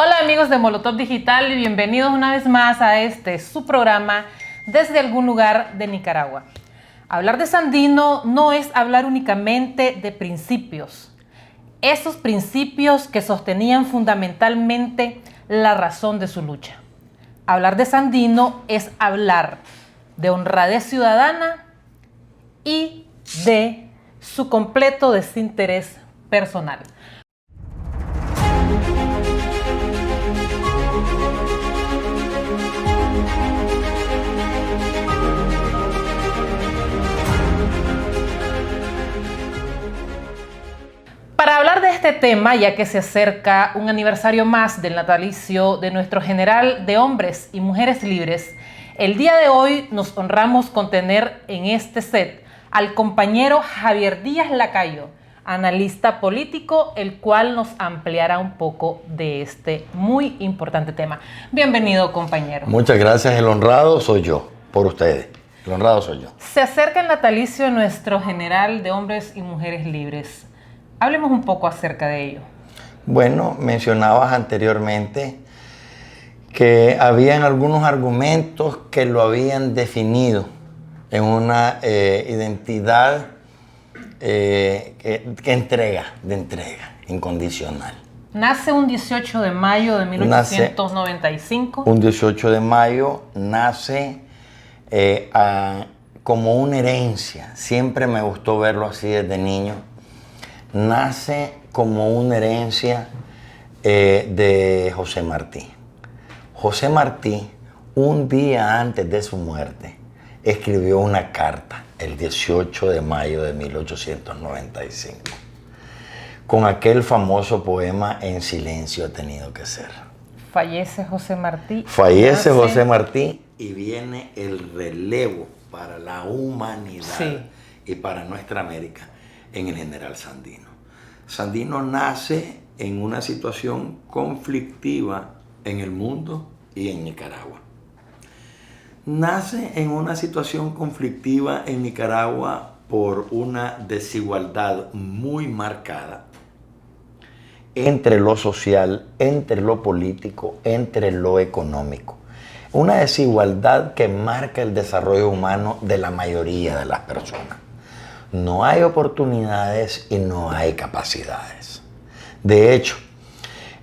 Hola amigos de Molotov Digital y bienvenidos una vez más a su programa Desde algún lugar de Nicaragua. Hablar de Sandino no es hablar únicamente de principios, esos principios que sostenían fundamentalmente la razón de su lucha. Hablar de Sandino es hablar de honradez ciudadana y de su completo desinterés personal. Para hablar de este tema, ya que se acerca un aniversario más del natalicio de nuestro general de hombres y mujeres libres, el día de hoy nos honramos con tener en este set al compañero Javier Díaz Lacayo, analista político, el cual nos ampliará un poco de este muy importante tema. Bienvenido, compañero. Muchas gracias. El honrado soy yo, por ustedes. El honrado soy yo. Se acerca el natalicio de nuestro general de hombres y mujeres libres. Hablemos un poco acerca de ello. Bueno, mencionabas anteriormente que habían algunos argumentos que lo habían definido en una identidad de entrega incondicional. Nace un 18 de mayo de 1895. Un 18 de mayo nace como una herencia. Siempre me gustó verlo así desde niño. Nace como una herencia de José Martí. José Martí, un día antes de su muerte, escribió una carta el 18 de mayo de 1895, con aquel famoso poema En silencio ha tenido que ser. Fallece José Martí. Fallece José Martí y viene el relevo para la humanidad y para nuestra América en el general Sandino. Sandino nace en una situación conflictiva en el mundo y en Nicaragua. Nace en una situación conflictiva en Nicaragua por una desigualdad muy marcada entre lo social, entre lo político, entre lo económico. Una desigualdad que marca el desarrollo humano de la mayoría de las personas. No hay oportunidades y no hay capacidades. De hecho,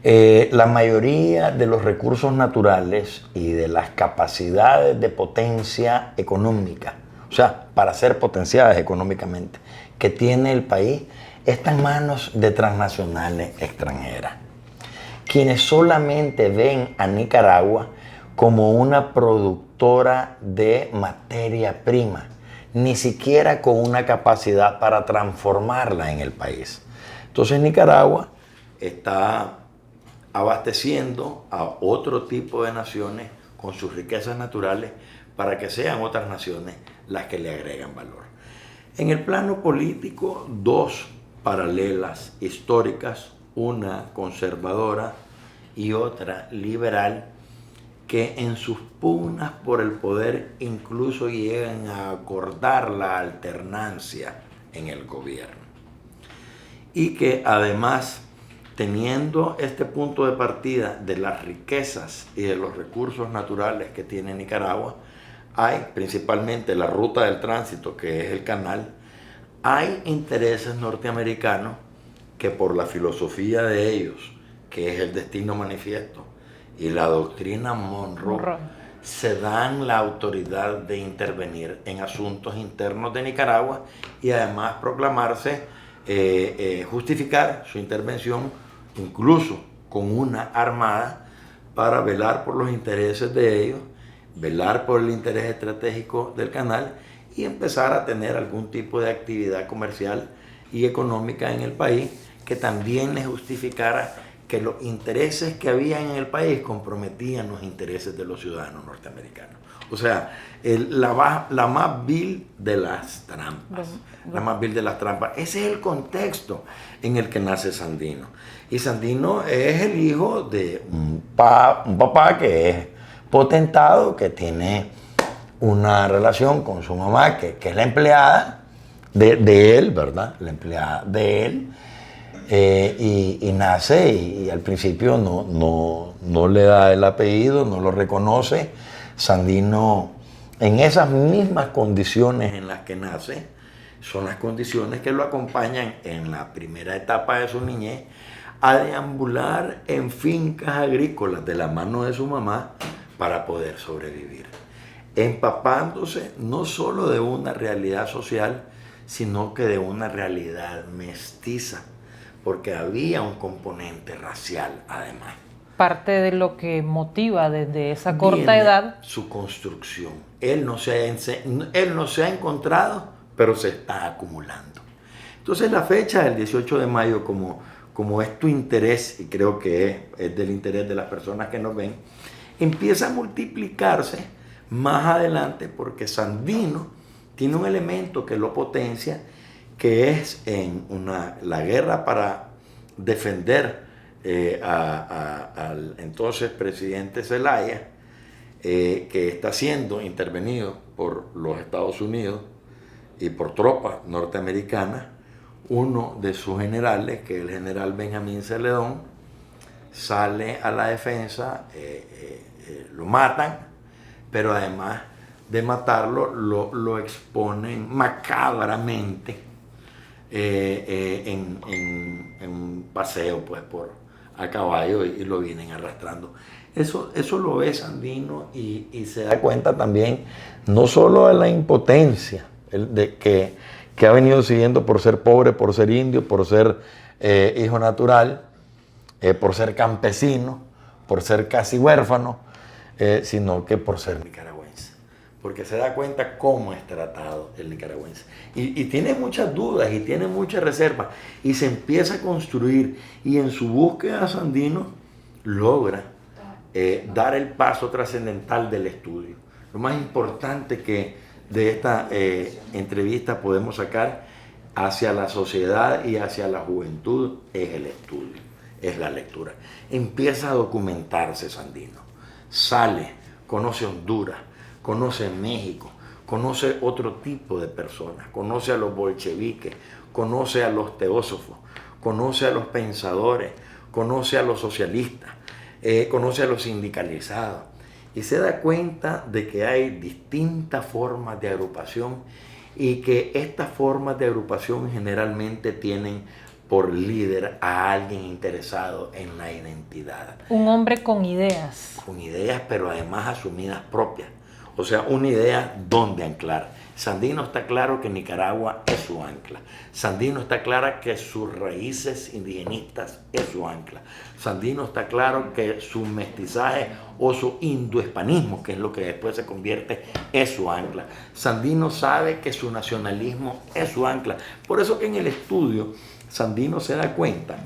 la mayoría de los recursos naturales y de las capacidades de potencia económica, o sea, para ser potenciadas económicamente, que tiene el país, está en manos de transnacionales extranjeras, quienes solamente ven a Nicaragua como una productora de materia prima, ni siquiera con una capacidad para transformarla en el país. Entonces Nicaragua está abasteciendo a otro tipo de naciones con sus riquezas naturales para que sean otras naciones las que le agregan valor. En el plano político, dos paralelas históricas, una conservadora y otra liberal, que en sus pugnas por el poder incluso llegan a acordar la alternancia en el gobierno. Y que además, teniendo este punto de partida de las riquezas y de los recursos naturales que tiene Nicaragua, hay principalmente la ruta del tránsito, que es el canal, hay intereses norteamericanos que por la filosofía de ellos, que es el destino manifiesto, y la doctrina Monroe, se dan la autoridad de intervenir en asuntos internos de Nicaragua y además proclamarse, justificar su intervención incluso con una armada para velar por los intereses de ellos, velar por el interés estratégico del canal y empezar a tener algún tipo de actividad comercial y económica en el país que también les justificara que los intereses que había en el país comprometían los intereses de los ciudadanos norteamericanos. O sea, la más vil de las trampas. La más vil de las trampas. Ese es el contexto en el que nace Sandino. Y Sandino es el hijo de un papá que es potentado, que tiene una relación con su mamá, que es la empleada de él, ¿verdad? La empleada de él. y nace y al principio no le da el apellido, no lo reconoce. Sandino, en esas mismas condiciones en las que nace, son las condiciones que lo acompañan en la primera etapa de su niñez a deambular en fincas agrícolas de la mano de su mamá para poder sobrevivir, empapándose no solo de una realidad social, sino que de una realidad mestiza, porque había un componente racial además. Parte de lo que motiva desde esa corta edad su construcción. Él no se ha encontrado, pero se está acumulando. Entonces la fecha del 18 de mayo, como es tu interés, y creo que es del interés de las personas que nos ven, empieza a multiplicarse más adelante porque Sandino tiene un elemento que lo potencia, que es la guerra para defender al entonces presidente Zelaya, que está siendo intervenido por los Estados Unidos y por tropas norteamericanas. Uno de sus generales, que es el general Benjamín Celedón, sale a la defensa, lo matan, pero además de matarlo, lo exponen macabramente en un paseo pues, a caballo y lo vienen arrastrando. Eso lo ve Sandino y se da cuenta también no solo de la impotencia que ha venido siguiendo por ser pobre, por ser indio, por ser hijo natural, por ser campesino, por ser casi huérfano, sino que por ser nicaragüense. Porque se da cuenta cómo es tratado el nicaragüense. Y tiene muchas dudas y tiene muchas reservas. Y se empieza a construir. Y en su búsqueda Sandino logra dar el paso trascendental del estudio. Lo más importante que de esta entrevista podemos sacar hacia la sociedad y hacia la juventud es el estudio, es la lectura. Empieza a documentarse Sandino. Sale, conoce Honduras, conoce México, conoce otro tipo de personas, conoce a los bolcheviques, conoce a los teósofos, conoce a los pensadores, conoce a los socialistas, conoce a los sindicalizados y se da cuenta de que hay distintas formas de agrupación y que estas formas de agrupación generalmente tienen por líder a alguien interesado en la identidad. Un hombre con ideas. Con ideas, pero además asumidas propias. O sea, una idea donde anclar. Sandino está claro que Nicaragua es su ancla. Sandino está claro que sus raíces indigenistas es su ancla. Sandino está claro que su mestizaje o su indohispanismo, que es lo que después se convierte, es su ancla. Sandino sabe que su nacionalismo es su ancla. Por eso que en el estudio Sandino se da cuenta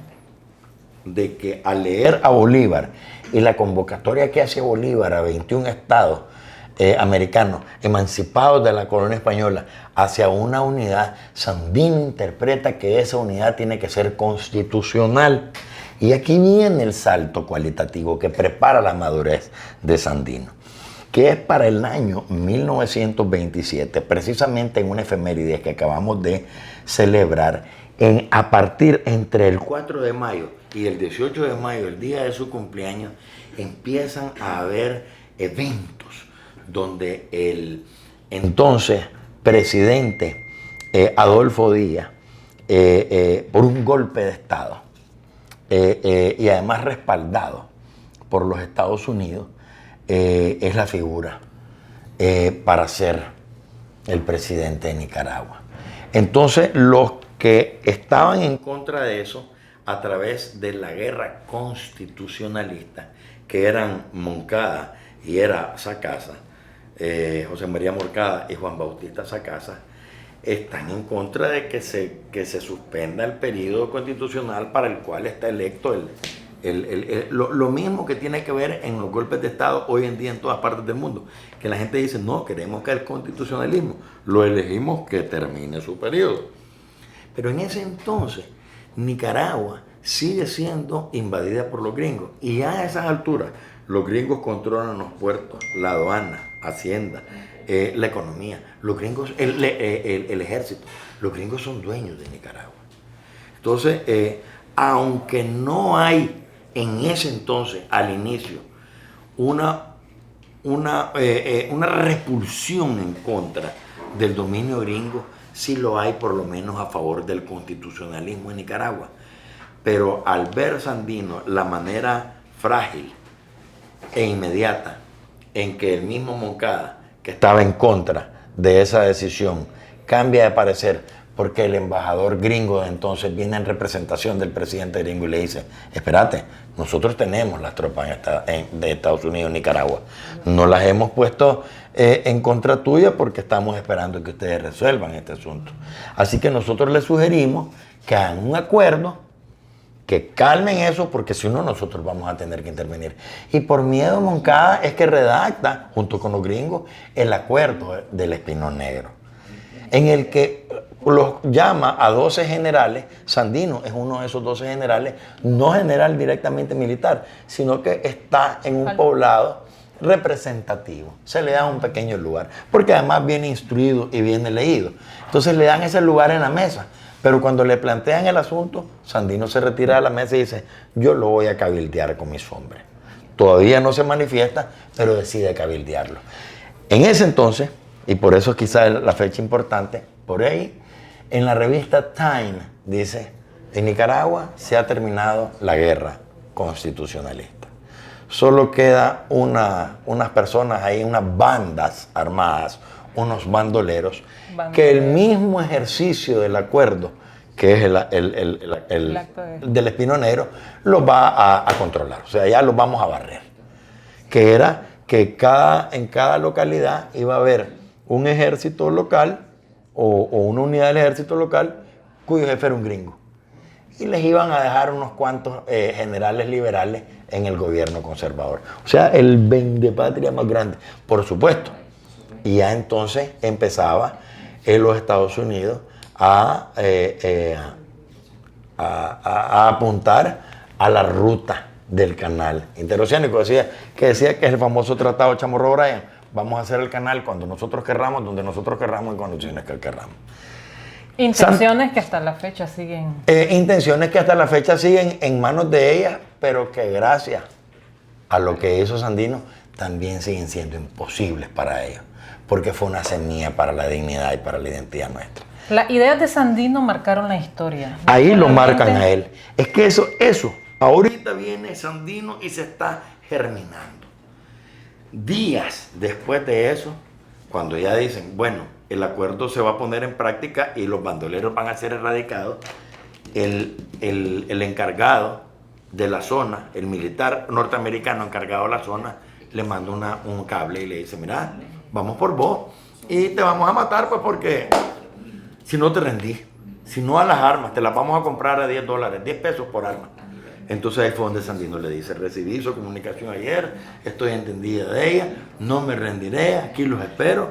de que al leer a Bolívar y la convocatoria que hace Bolívar a 21 estados americanos emancipados de la colonia española hacia una unidad, Sandino interpreta que esa unidad tiene que ser constitucional. Y aquí viene el salto cualitativo que prepara la madurez de Sandino, que es para el año 1927, precisamente en una efeméride que acabamos de celebrar, a partir entre el 4 de mayo y el 18 de mayo, el día de su cumpleaños, empiezan a haber eventos donde el entonces presidente Adolfo Díaz, por un golpe de Estado, y además respaldado por los Estados Unidos, es la figura para ser el presidente de Nicaragua. Entonces, los que estaban en contra de eso, a través de la guerra constitucionalista, que eran Moncada y era Sacasa, José María Moncada y Juan Bautista Sacasa, están en contra de que se suspenda el periodo constitucional para el cual está electo lo mismo que tiene que ver en los golpes de Estado hoy en día en todas partes del mundo, que la gente dice, no, queremos que el constitucionalismo lo elegimos que termine su periodo. Pero en ese entonces Nicaragua sigue siendo invadida por los gringos y ya a esas alturas los gringos controlan los puertos, la aduana, Hacienda, la economía, los gringos, el ejército. Los gringos son dueños de Nicaragua. Entonces, aunque no hay en ese entonces, al inicio, una repulsión en contra del dominio gringo, sí lo hay por lo menos a favor del constitucionalismo en Nicaragua. Pero al ver Sandino la manera frágil e inmediata en que el mismo Moncada, que estaba en contra de esa decisión, cambia de parecer porque el embajador gringo de entonces viene en representación del presidente gringo y le dice: espérate, nosotros tenemos las tropas de Estados Unidos en Nicaragua, no las hemos puesto en contra tuya porque estamos esperando que ustedes resuelvan este asunto. Así que nosotros les sugerimos que hagan un acuerdo, que calmen eso, porque si no nosotros vamos a tener que intervenir. Y por miedo Moncada es que redacta, junto con los gringos, el acuerdo del Espinón Negro, en el que los llama a 12 generales. Sandino es uno de esos 12 generales, no general directamente militar, sino que está en un poblado representativo. Se le da un pequeño lugar, porque además viene instruido y viene leído. Entonces le dan ese lugar en la mesa. Pero cuando le plantean el asunto, Sandino se retira de la mesa y dice: yo lo voy a cabildear con mis hombres. Todavía no se manifiesta, pero decide cabildearlo. En ese entonces, y por eso quizás la fecha importante, por ahí, en la revista Time dice: en Nicaragua se ha terminado la guerra constitucionalista. Solo queda unas personas ahí, unas bandas armadas, unos bandoleros, que el mismo ejercicio del acuerdo, que es el del Espinón Negro, los va a controlar. O sea, ya los vamos a barrer. Que era que en cada localidad iba a haber un ejército local o una unidad del ejército local cuyo jefe era un gringo. Y les iban a dejar unos cuantos generales liberales en el gobierno conservador. O sea, el vendepatria más grande, por supuesto. Y ya entonces empezaba en los Estados Unidos a apuntar a la ruta del canal interoceánico. Que decía que es el famoso tratado Chamorro Bryan: vamos a hacer el canal cuando nosotros querramos, donde nosotros querramos, en condiciones que querramos. Intenciones que hasta la fecha siguen. Intenciones que hasta la fecha siguen en manos de ella, pero que gracias a lo que hizo Sandino también siguen siendo imposibles para ellos, porque fue una semilla para la dignidad y para la identidad nuestra. Las ideas de Sandino marcaron la historia. Ahí lo marcan a él. Es que eso, ahorita viene Sandino y se está germinando. Días después de eso, cuando ya dicen, bueno, el acuerdo se va a poner en práctica y los bandoleros van a ser erradicados, el encargado de la zona, el militar norteamericano encargado de la zona, le manda un cable y le dice: mira, vamos por vos y te vamos a matar, pues, porque si no te rendís, si no a las armas, te las vamos a comprar a $10, 10 pesos por arma. Entonces ahí fue donde Sandino le dice: recibí su comunicación ayer, estoy entendida de ella, no me rendiré, aquí los espero,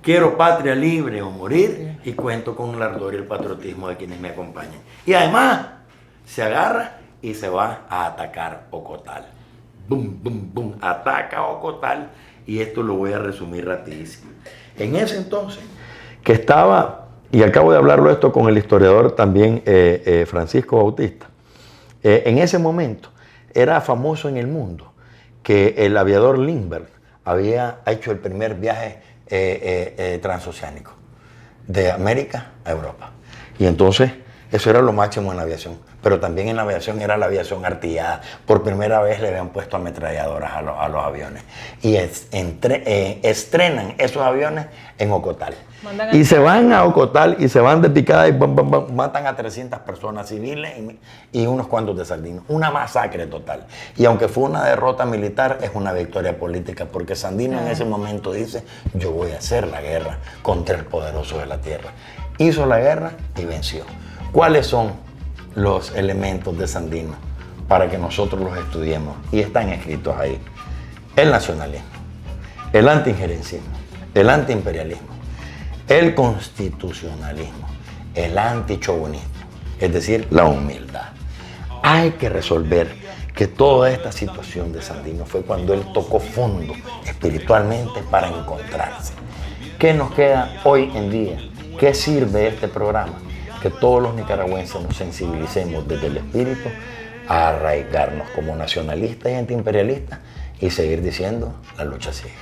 quiero patria libre o morir, y cuento con el ardor y el patriotismo de quienes me acompañan. Y además se agarra y se va a atacar Ocotal. Bum, bum, bum, ataca Ocotal, y esto lo voy a resumir rapidísimo. En ese entonces, que estaba, y acabo de hablarlo esto con el historiador también Francisco Bautista, en ese momento era famoso en el mundo que el aviador Lindbergh había hecho el primer viaje transoceánico de América a Europa. Y entonces eso era lo máximo en la aviación. Pero también en la aviación era la aviación artillada. Por primera vez le habían puesto ametralladoras a los aviones. Y estrenan esos aviones en Ocotal. Y se van a Ocotal y se van de picada y matan a 300 personas civiles y unos cuantos de Sandino. Una masacre total. Y aunque fue una derrota militar, es una victoria política, porque Sandino en ese momento dice: yo voy a hacer la guerra contra el poderoso de la tierra. Hizo la guerra y venció. ¿Cuáles son los elementos de Sandino para que nosotros los estudiemos? Y están escritos ahí: el nacionalismo, el antiinjerencismo, el antiimperialismo, el constitucionalismo, el antichauvinismo, es decir, la humildad. Hay que resolver que toda esta situación de Sandino fue cuando él tocó fondo espiritualmente para encontrarse. ¿Qué nos queda hoy en día? ¿Qué sirve este programa? que todos los nicaragüenses nos sensibilicemos desde el espíritu a arraigarnos como nacionalistas y antiimperialistas y seguir diciendo, la lucha sigue.